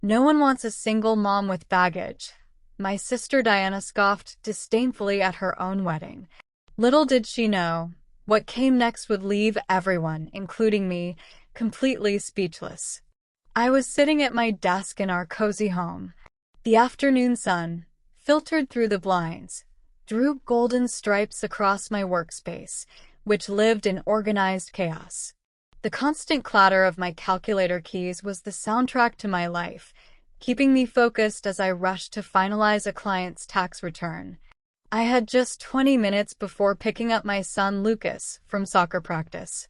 No one wants a single mom with baggage. My sister Diana scoffed disdainfully at her own wedding. Little did she know, what came next would leave everyone, including me, completely speechless. I was sitting at my desk in our cozy home. The afternoon sun, filtered through the blinds, drew golden stripes across my workspace, which lived in organized chaos. The constant clatter of my calculator keys was the soundtrack to my life, keeping me focused as I rushed to finalize a client's tax return. I had just 20 minutes before picking up my son Lucas from soccer practice.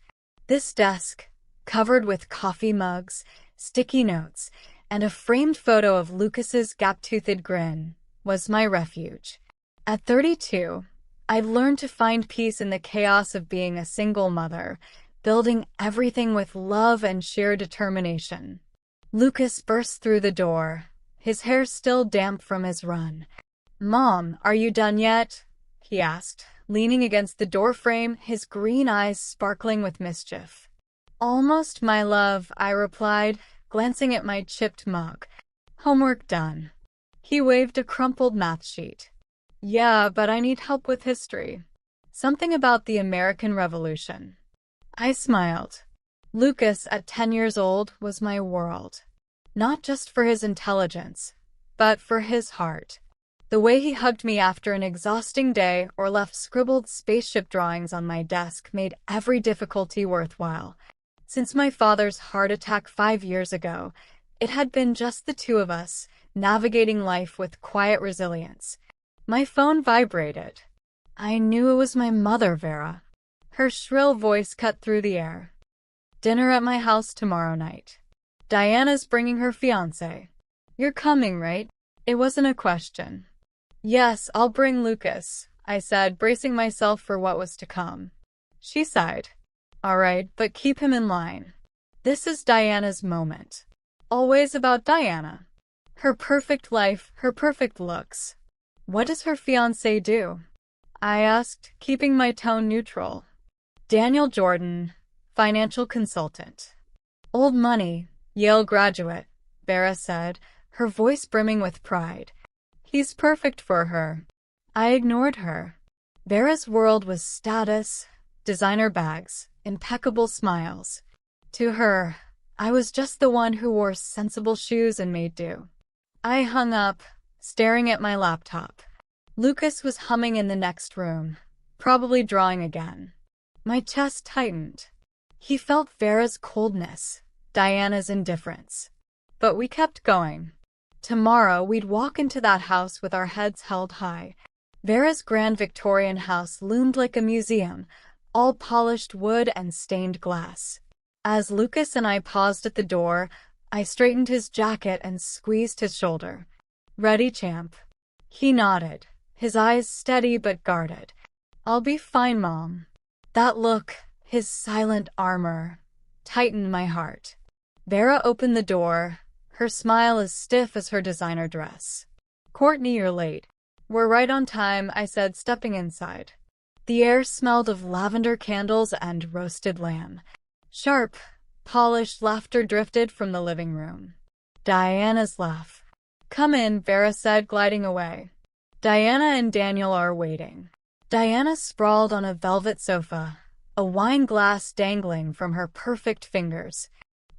This desk, covered with coffee mugs, sticky notes, and a framed photo of Lucas's gap-toothed grin, was my refuge. At 32, I'd learned to find peace in the chaos of being a single mother, building everything with love and sheer determination. Lucas burst through the door, his hair still damp from his run. "Mom, are you done yet?" he asked, leaning against the doorframe, his green eyes sparkling with mischief. "Almost, my love," I replied, glancing at my chipped mug. "Homework done." He waved a crumpled math sheet. "Yeah, but I need help with history. Something about the American Revolution." I smiled. Lucas, at 10 years old, was my world. Not just for his intelligence, but for his heart. The way he hugged me after an exhausting day or left scribbled spaceship drawings on my desk made every difficulty worthwhile. Since my father's heart attack 5 years ago, it had been just the two of us, navigating life with quiet resilience. My phone vibrated. I knew it was my mother, Vera. Her shrill voice cut through the air. "Dinner at my house tomorrow night. Diana's bringing her fiancé. You're coming, right?" It wasn't a question. "Yes, I'll bring Lucas," I said, bracing myself for what was to come. She sighed. "All right, but keep him in line. This is Diana's moment. Always about Diana. Her perfect life, her perfect looks." "What does her fiancé do?" I asked, keeping my tone neutral. "Daniel Jordan, financial consultant. Old money, Yale graduate," Vera said, her voice brimming with pride. "He's perfect for her." I ignored her. Vera's world was status, designer bags, impeccable smiles. To her, I was just the one who wore sensible shoes and made do. I hung up, staring at my laptop. Lucas was humming in the next room, probably drawing again. My chest tightened. He felt Vera's coldness, Diana's indifference. But we kept going. Tomorrow we'd walk into that house with our heads held high. Vera's grand Victorian house loomed like a museum, all polished wood and stained glass. As Lucas and I paused at the door, I straightened his jacket and squeezed his shoulder. "Ready, champ?" He nodded, his eyes steady but guarded. "I'll be fine, Mom." That look, his silent armor, tightened my heart. Vera opened the door, her smile as stiff as her designer dress. "Courtney, you're late." "We're right on time," I said, stepping inside. The air smelled of lavender candles and roasted lamb. Sharp, polished laughter drifted from the living room. Diana's laugh. "Come in," Vera said, gliding away. "Diana and Daniel are waiting." Diana sprawled on a velvet sofa, a wine glass dangling from her perfect fingers.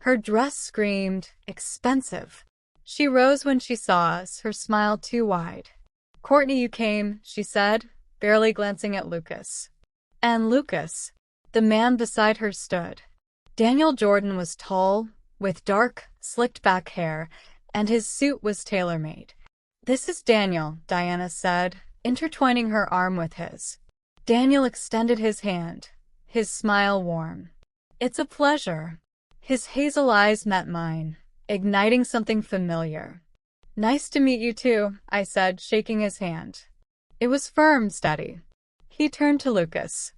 Her dress screamed, expensive. She rose when she saw us, her smile too wide. "Courtney, you came," she said, barely glancing at Lucas. And Lucas. The man beside her stood. Daniel Jordan was tall, with dark, slicked-back hair, and his suit was tailor-made. "This is Daniel," Diana said, intertwining her arm with his. Daniel extended his hand, his smile warm. "It's a pleasure." His hazel eyes met mine, igniting something familiar. "Nice to meet you too," I said, shaking his hand. It was firm, steady. He turned to Lucas.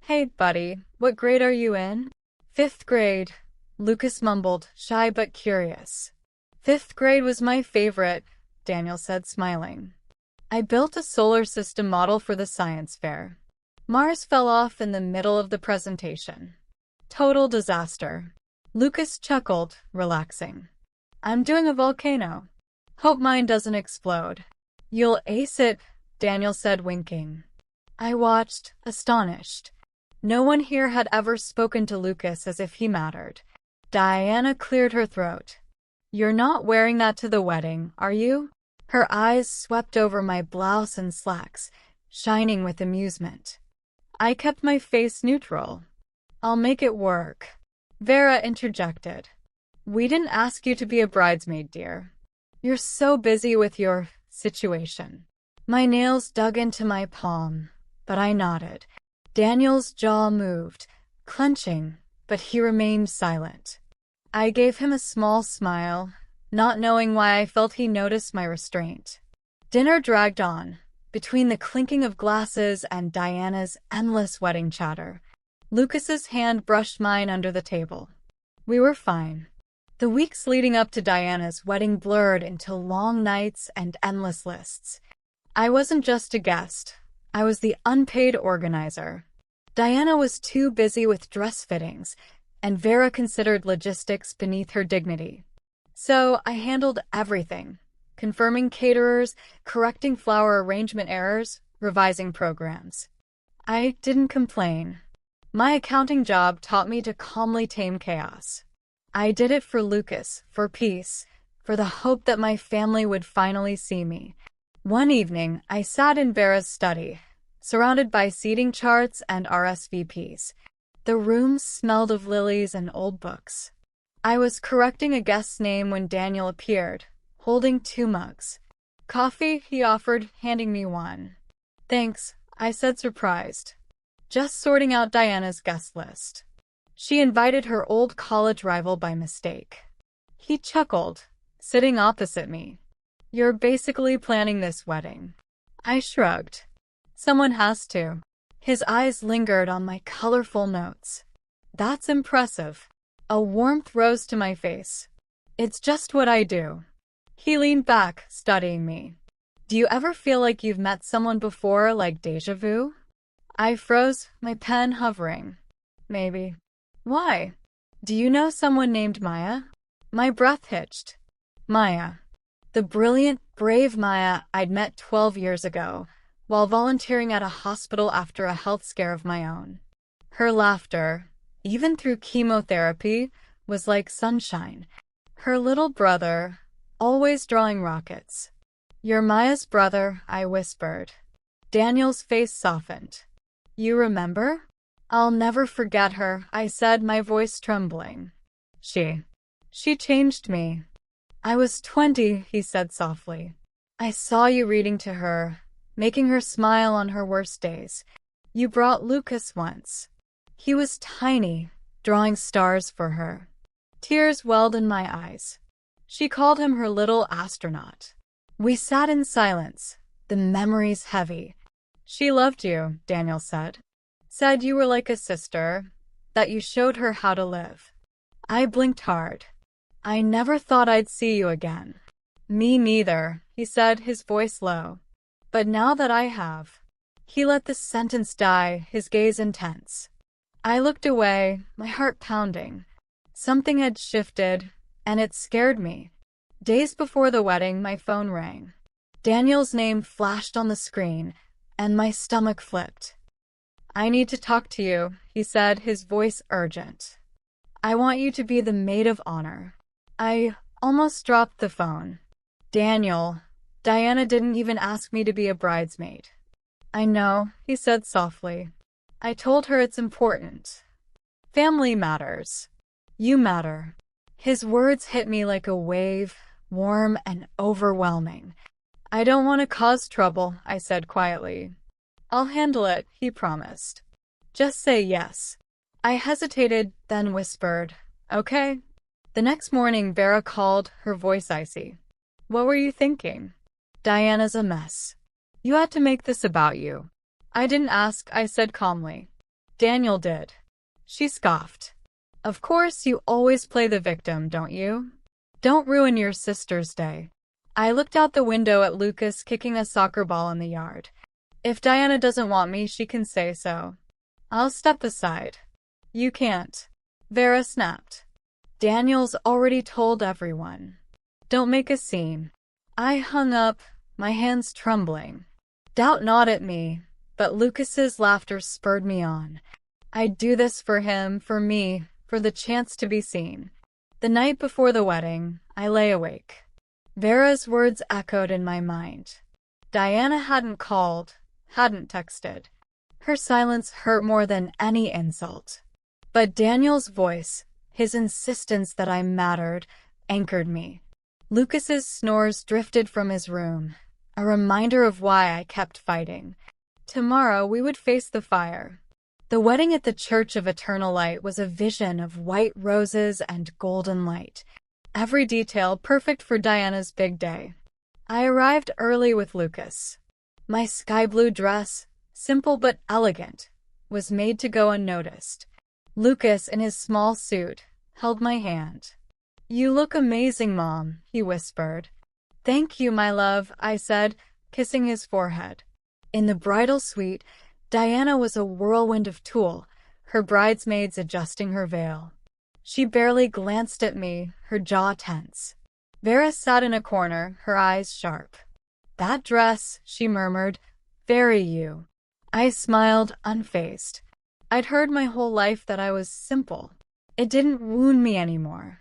"Hey, buddy, what grade are you in?" "Fifth grade," Lucas mumbled, shy but curious. "Fifth grade was my favorite," Daniel said, smiling. "I built a solar system model for the science fair. Mars fell off in the middle of the presentation. Total disaster." Lucas chuckled, relaxing. I'm doing a volcano. Hope mine doesn't explode. You'll ace it, Daniel said, winking. I watched, astonished. No one here had ever spoken to Lucas as if he mattered. Diana cleared her throat. You're not wearing that to the wedding, are you? Her eyes swept over my blouse and slacks, shining with amusement. I kept my face neutral. I'll make it work. Vera interjected. We didn't ask you to be a bridesmaid, dear. You're so busy with your situation. My nails dug into my palm, but I nodded. Daniel's jaw moved, clenching, but he remained silent. I gave him a small smile, not knowing why I felt he noticed my restraint. Dinner dragged on, between the clinking of glasses and Diana's endless wedding chatter. Lucas's hand brushed mine under the table. We were fine. The weeks leading up to Diana's wedding blurred into long nights and endless lists. I wasn't just a guest. I was the unpaid organizer. Diana was too busy with dress fittings, and Vera considered logistics beneath her dignity. So I handled everything, confirming caterers, correcting flower arrangement errors, revising programs. I didn't complain. My accounting job taught me to calmly tame chaos. I did it for Lucas, for peace, for the hope that my family would finally see me. One evening, I sat in Vera's study, surrounded by seating charts and RSVPs. The room smelled of lilies and old books. I was correcting a guest's name when Daniel appeared, holding 2 mugs. Coffee, he offered, handing me one. Thanks, I said, surprised. Just sorting out Diana's guest list. She invited her old college rival by mistake. He chuckled, sitting opposite me. You're basically planning this wedding. I shrugged. Someone has to. His eyes lingered on my colorful notes. That's impressive. A warmth rose to my face. It's just what I do. He leaned back, studying me. Do you ever feel like you've met someone before, like déjà vu? I froze, my pen hovering. Maybe. Why? Do you know someone named Maya? My breath hitched. Maya. The brilliant, brave Maya I'd met 12 years ago, while volunteering at a hospital after a health scare of my own. Her laughter, even through chemotherapy, was like sunshine. Her little brother, always drawing rockets. You're Maya's brother, I whispered. Daniel's face softened. You remember? I'll never forget her, I said, my voice trembling. She changed me. I was 20, he said softly. I saw you reading to her, making her smile on her worst days. You brought Lucas once. He was tiny, drawing stars for her. Tears welled in my eyes. She called him her little astronaut. We sat in silence, the memories heavy. She loved you, Daniel said. Said you were like a sister, that you showed her how to live. I blinked hard. I never thought I'd see you again. Me neither, he said, his voice low. But now that I have. He let the sentence die, his gaze intense. I looked away, my heart pounding. Something had shifted, and it scared me. Days before the wedding, my phone rang. Daniel's name flashed on the screen, and my stomach flipped. I need to talk to you, he said, his voice urgent. I want you to be the maid of honor. I almost dropped the phone. Daniel, Diana didn't even ask me to be a bridesmaid. I know, he said softly. I told her it's important. Family matters. You matter. His words hit me like a wave, warm and overwhelming. I don't want to cause trouble, I said quietly. I'll handle it, he promised. Just say yes. I hesitated, then whispered, okay. The next morning, Vera called, her voice icy. What were you thinking? Diana's a mess. You had to make this about you. I didn't ask, I said calmly. Daniel did. She scoffed. Of course, you always play the victim, don't you? Don't ruin your sister's day. I looked out the window at Lucas kicking a soccer ball in the yard. If Diana doesn't want me, she can say so. I'll step aside. You can't. Vera snapped. Daniel's already told everyone. Don't make a scene. I hung up, my hands trembling. Doubt not at me, but Lucas's laughter spurred me on. I'd do this for him, for me, for the chance to be seen. The night before the wedding, I lay awake. Vera's words echoed in my mind. Diana hadn't called, hadn't texted. Her silence hurt more than any insult. But Daniel's voice, his insistence that I mattered, anchored me. Lucas's snores drifted from his room, a reminder of why I kept fighting. Tomorrow we would face the fire. The wedding at the Church of Eternal Light was a vision of white roses and golden light, every detail perfect for Diana's big day. I arrived early with Lucas. My sky blue dress, simple but elegant, was made to go unnoticed. Lucas, in his small suit, held my hand. "You look amazing, Mom," he whispered. "Thank you, my love," I said, kissing his forehead. In the bridal suite, Diana was a whirlwind of tulle, her bridesmaids adjusting her veil. She barely glanced at me, her jaw tense. Vera sat in a corner, her eyes sharp. "That dress," she murmured, "very you." I smiled, unfazed. I'd heard my whole life that I was simple. It didn't wound me anymore.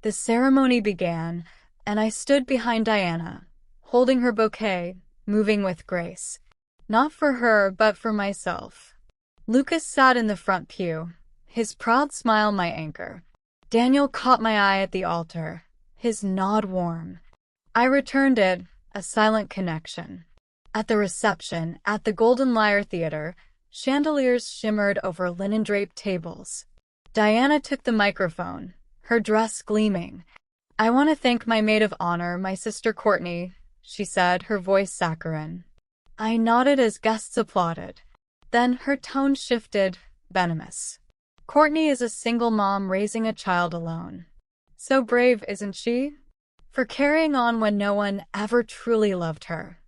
The ceremony began, and I stood behind Diana, holding her bouquet, moving with grace. Not for her, but for myself. Lucas sat in the front pew, his proud smile my anchor. Daniel caught my eye at the altar, his nod warm. I returned it, a silent connection. At the reception, at the Golden Lyre Theater, chandeliers shimmered over linen-draped tables. Diana took the microphone, her dress gleaming. "I want to thank my maid of honor, my sister Courtney," she said, her voice saccharine. I nodded as guests applauded. Then her tone shifted, venomous. "Courtney is a single mom raising a child alone. So brave, isn't she? For carrying on when no one ever truly loved her."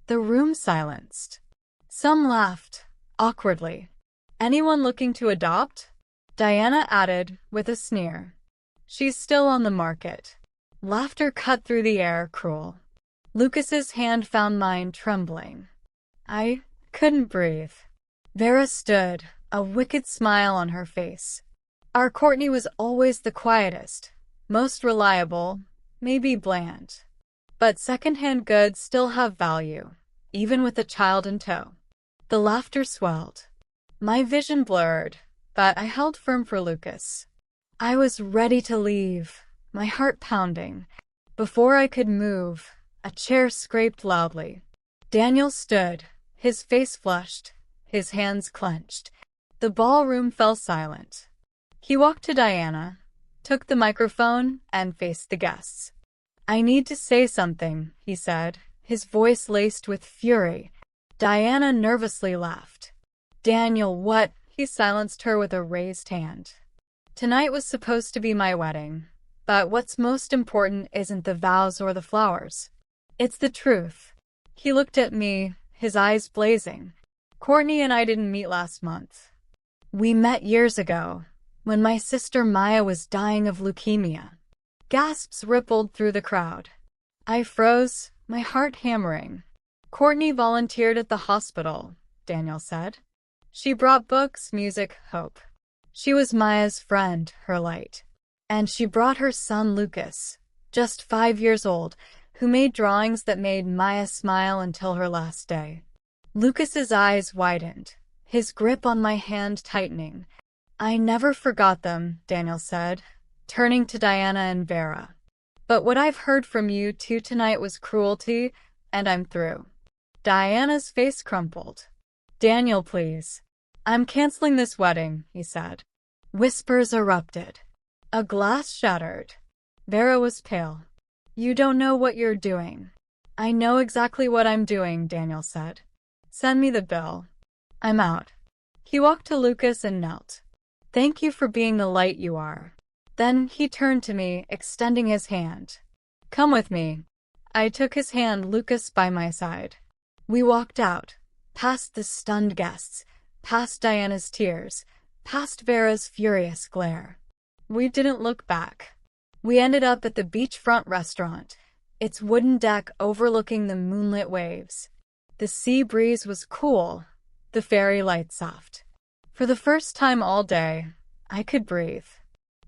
The room silenced. Some laughed, awkwardly. "Anyone looking to adopt?" Diana added, with a sneer. "She's still on the market." Laughter cut through the air, cruel. Lucas's hand found mine, trembling. I couldn't breathe. Vera stood, a wicked smile on her face. Our Courtney was always the quietest, most reliable, maybe bland. But second-hand goods still have value, even with a child in tow. The laughter swelled. My vision blurred, but I held firm for Lucas. I was ready to leave, my heart pounding. Before I could move, a chair scraped loudly. Daniel stood, his face flushed, his hands clenched. The ballroom fell silent. He walked to Diana, took the microphone, and faced the guests. "I need to say something," he said, his voice laced with fury. Diana nervously laughed. "Daniel, what?" He silenced her with a raised hand. "Tonight was supposed to be my wedding, but what's most important isn't the vows or the flowers. It's the truth." He looked at me, his eyes blazing. "Courtney and I didn't meet last month. We met years ago, when my sister Maya was dying of leukemia." Gasps rippled through the crowd. I froze, my heart hammering. "Courtney volunteered at the hospital," Daniel said. "She brought books, music, hope. She was Maya's friend, her light. And she brought her son Lucas, just 5 years old, who made drawings that made Maya smile until her last day." Lucas's eyes widened, his grip on my hand tightening. "I never forgot them," Daniel said, turning to Diana and Vera. "But what I've heard from you two tonight was cruelty, and I'm through." Diana's face crumpled. "Daniel, please. I'm canceling this wedding," he said. Whispers erupted. A glass shattered. Vera was pale. "You don't know what you're doing." "I know exactly what I'm doing," Daniel said. "Send me the bill. I'm out." He walked to Lucas and knelt. "Thank you for being the light you are." Then he turned to me, extending his hand. "Come with me." I took his hand, Lucas by my side. We walked out, past the stunned guests, past Diana's tears, past Vera's furious glare. We didn't look back. We ended up at the beachfront restaurant, its wooden deck overlooking the moonlit waves. The sea breeze was cool, the fairy light soft. For the first time all day, I could breathe.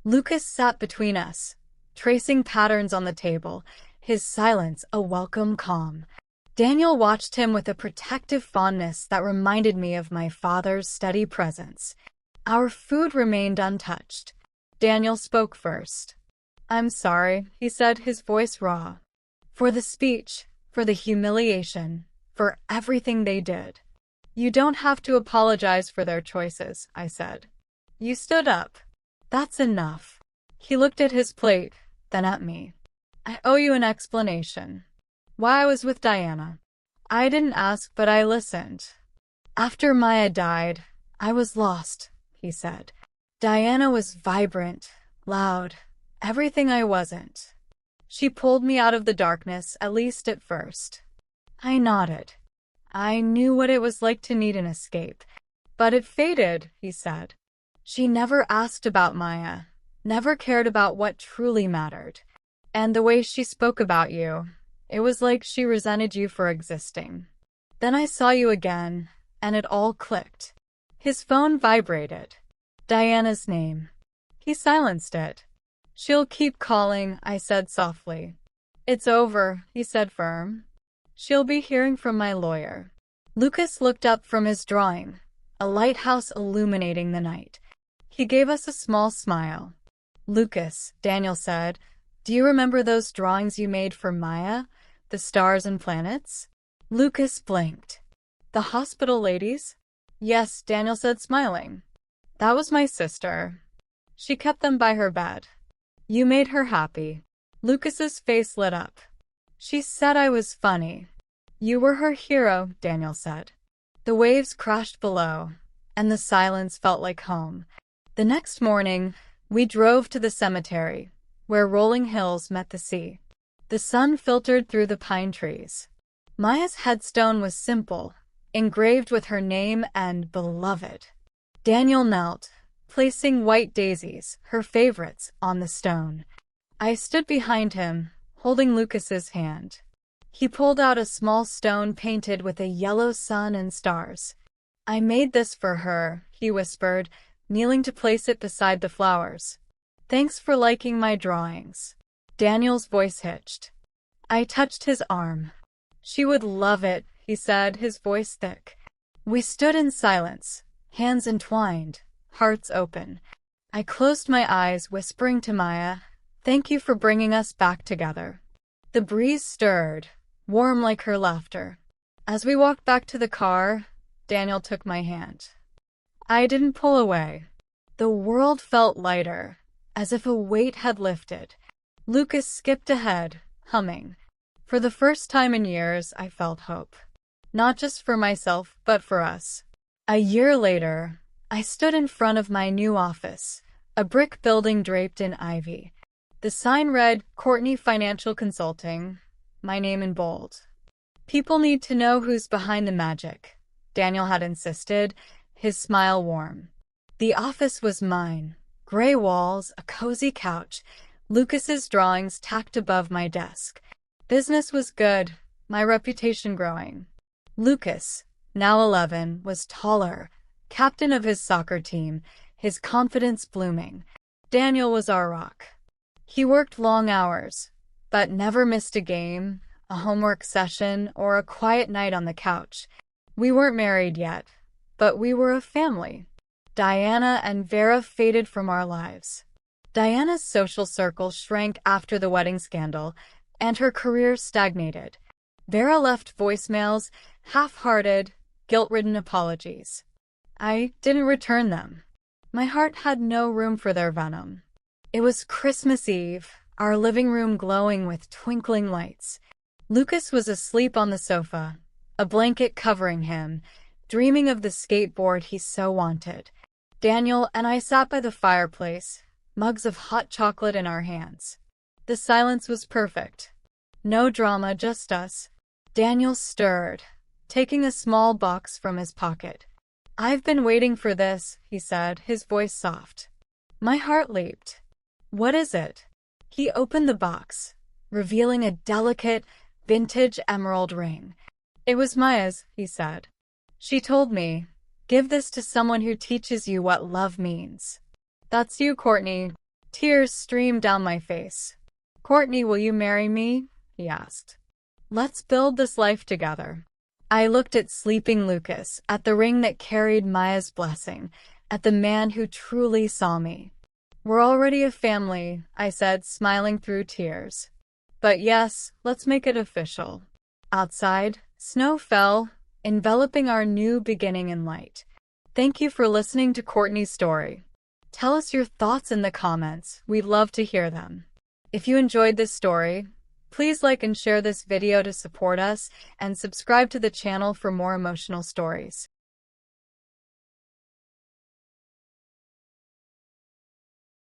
Lucas sat between us, tracing patterns on the table, his silence a welcome calm. Daniel watched him with a protective fondness that reminded me of my father's steady presence. Our food remained untouched. Daniel spoke first. "I'm sorry," he said, his voice raw. "For the speech, for the humiliation, for everything they did." "You don't have to apologize for their choices," I said. "You stood up. That's enough." He looked at his plate, then at me. "I owe you an explanation. Why I was with Diana. I didn't ask, but I listened. After Maya died, I was lost," he said. "Diana was vibrant, loud, everything I wasn't. She pulled me out of the darkness, at least at first." I nodded. I knew what it was like to need an escape. "But it faded," he said. "She never asked about Maya, never cared about what truly mattered. And the way she spoke about you, it was like she resented you for existing. Then I saw you again, and it all clicked." His phone vibrated. Diana's name. He silenced it. "She'll keep calling," I said softly. "It's over," he said firm. "She'll be hearing from my lawyer." Lucas looked up from his drawing, a lighthouse illuminating the night. He gave us a small smile. "Lucas," Daniel said, "do you remember those drawings you made for Maya? The stars and planets?" Lucas blinked. "The hospital ladies?" "Yes," Daniel said, smiling. "That was my sister. She kept them by her bed. You made her happy." Lucas's face lit up. "She said I was funny." "You were her hero," Daniel said. The waves crashed below, and the silence felt like home. The next morning, we drove to the cemetery, where rolling hills met the sea. The sun filtered through the pine trees. Maya's headstone was simple, engraved with her name and beloved. Daniel knelt, placing white daisies, her favorites, on the stone. I stood behind him, holding Lucas's hand. He pulled out a small stone painted with a yellow sun and stars. "I made this for her," he whispered, kneeling to place it beside the flowers. "Thanks for liking my drawings." Daniel's voice hitched. I touched his arm. "She would love it," he said, his voice thick. We stood in silence, hands entwined, hearts open. I closed my eyes, whispering to Maya, "Thank you for bringing us back together." The breeze stirred, warm like her laughter. As we walked back to the car, Daniel took my hand. I didn't pull away. The world felt lighter, as if a weight had lifted. Lucas skipped ahead, humming. For the first time in years, I felt hope. Not just for myself, but for us. A year later, I stood in front of my new office, a brick building draped in ivy. The sign read, "Courtney Financial Consulting," my name in bold. "People need to know who's behind the magic," Daniel had insisted, his smile warm. The office was mine. Gray walls, a cozy couch, Lucas's drawings tacked above my desk. Business was good, my reputation growing. Lucas, now 11, was taller, captain of his soccer team, his confidence blooming. Daniel was our rock. He worked long hours, but never missed a game, a homework session, or a quiet night on the couch. We weren't married yet, but we were a family. Diana and Vera faded from our lives. Diana's social circle shrank after the wedding scandal, and her career stagnated. Vera left voicemails, half-hearted, guilt-ridden apologies. I didn't return them. My heart had no room for their venom. It was Christmas Eve, our living room glowing with twinkling lights. Lucas was asleep on the sofa, a blanket covering him, dreaming of the skateboard he so wanted. Daniel and I sat by the fireplace, mugs of hot chocolate in our hands. The silence was perfect. No drama, just us. Daniel stirred, taking a small box from his pocket. "I've been waiting for this," he said, his voice soft. My heart leaped. "What is it?" He opened the box, revealing a delicate, vintage emerald ring. "It was Maya's," he said. "She told me, give this to someone who teaches you what love means." "That's you, Courtney." Tears streamed down my face. "Courtney, will you marry me?" he asked. "Let's build this life together." I looked at sleeping Lucas, at the ring that carried Maya's blessing, at the man who truly saw me. "We're already a family," I said, smiling through tears. "But yes, let's make it official." Outside, snow fell, enveloping our new beginning in light. Thank you for listening to Courtney's story. Tell us your thoughts in the comments. We'd love to hear them. If you enjoyed this story, please like and share this video to support us, and subscribe to the channel for more emotional stories.